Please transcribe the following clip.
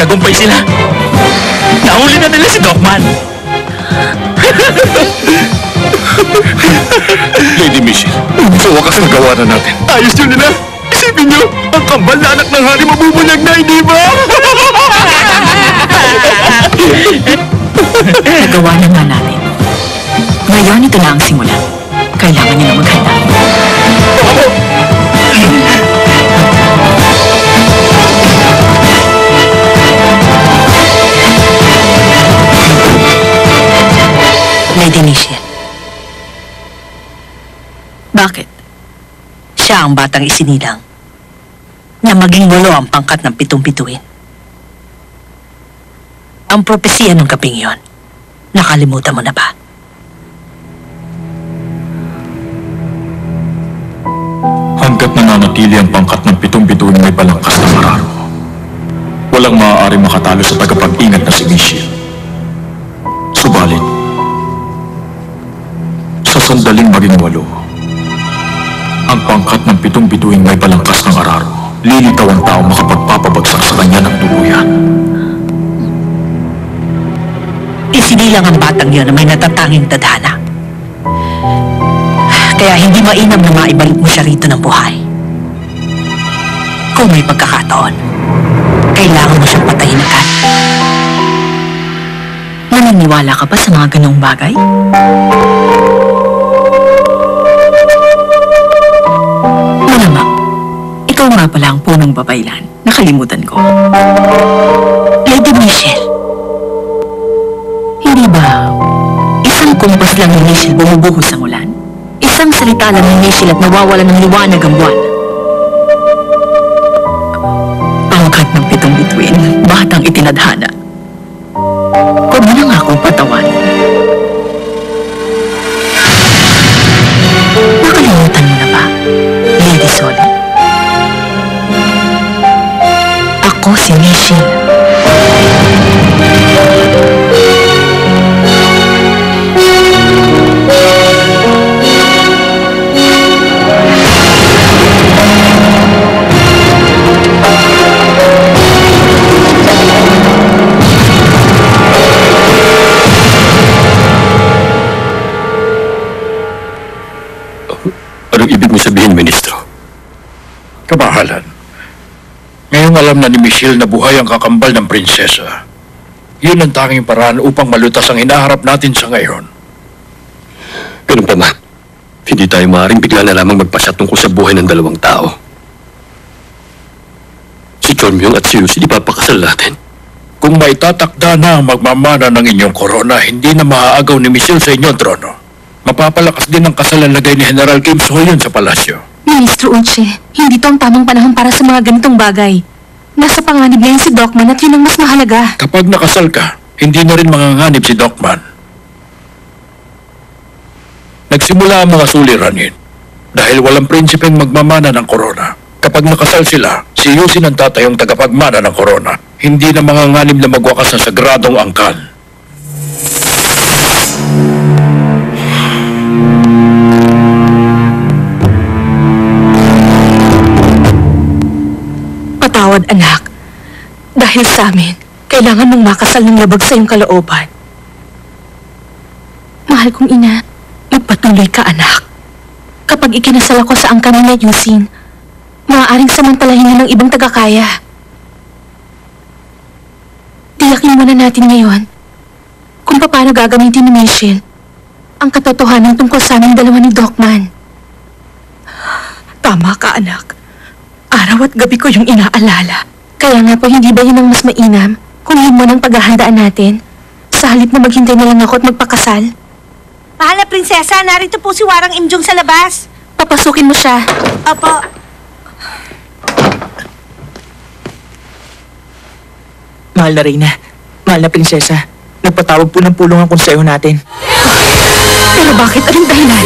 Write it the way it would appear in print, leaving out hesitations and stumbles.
nagtagumpay sila. Nahuli na nila si Docman. Lady Michelle, sa wakas nagawa na natin. Ayos yun nila. Isipin nyo, ang kambal na anak ng hari mabubunyag na, hindi ba? Nagawa na nga natin. Ngayon ito na ang simula. Kailangan niyo na maghanda. Lady Michelle. Bakit? Siya ang batang isinilang na maging walo ang pangkat ng 7 bituin. Ang propesiya ng gabing yon, nakalimutan mo na ba? Hanggat nananatili ang pangkat ng 7 bituin may balangkas na mararo, walang maaaring makatalo sa tagapag-ingat na si Michelle. Subalit, sa sandaling maging 8, ang pangkat ng 7 bituin may balangkas ng araro, lilitaw ang tao makapagpapabagsak sa kanya ng tuluyan. Isinilang ang batang yon na may natatanging tadhana. Kaya hindi mainam na maibalik mo siya rito ng buhay. Kung may pagkakataon, kailangan mo siyang patayin agad. Naniniwala ka ba sa mga ganong bagay? Malamang, ikaw nga pala ang punong babaylan. Nakalimutan ko. Lady Michelle, hindi ba isang kumpas lang ni Michelle bumubuhos ang ulan? Isang salita lang ni Michelle at nawawala ng liwanag ang buwan. Pangkat ng 7 bituin, batang itinadhana. Huwag mo na nga akong patawan. Nakalimutan mo na ba, Lady Solly? Ako si Michelle. Anong ibig mo sabihin, Ministro? Kamahalan, ngayong alam na ni Michelle na buhay ang kakambal ng prinsesa, yun ang tanging paraan upang malutas ang hinaharap natin sa ngayon. Ganun pa man, hindi tayo maaaring bigla na lamang magpasya tungkol sa buhay ng 2 tao. Si Chonmyong at si Yusi, di papakasal natin. Kung maitatakda na ang magmamana ng inyong korona, hindi na maaagaw ni Michelle sa inyong trono. Mapapalakas din ang kasalan lagay ni General Kim Soyon sa palasyo. Ministro Unche, hindi to ang tamang panahon para sa mga ganitong bagay. Nasa panganib ngayon si Docman at yun ang mas mahalaga. Kapag nakasal ka, hindi na rin manganganib si Docman. Nagsimula ang mga suliranin dahil walang prinsipeng magmamana ng korona. Kapag nakasal sila, si Yusin ang tatayong tagapagmana ng korona. Hindi na manganganib na magwakas sa sagradong angkan. Patawad, anak. Dahil sa amin, kailangan mong makasal ng labag sa iyong kalooban. Mahal kong ina, magpatuloy ka, anak. Kapag ikinasal ako sa angkan ni Yusin, maaaring samantalahin na ng ibang tagakaya. Tiyakin muna natin ngayon kung paano gagamitin ni Michelle ang katotohanan tungkol sa aming 2 ni Docman. Tama ka, anak. Araw at gabi ko yung inaalala. Kaya nga po, hindi ba yun ang mas mainam kung yun mo ng paghahandaan natin? Sa halip na maghintay na lang ako at magpakasal? Mahal na prinsesa, narito po si Warang Imjong sa labas. Papasukin mo siya. Opo. Mahal na Reyna, mahal na prinsesa, nagpatawag po ng pulong ang konseho natin. Pero bakit? Anong dahilan?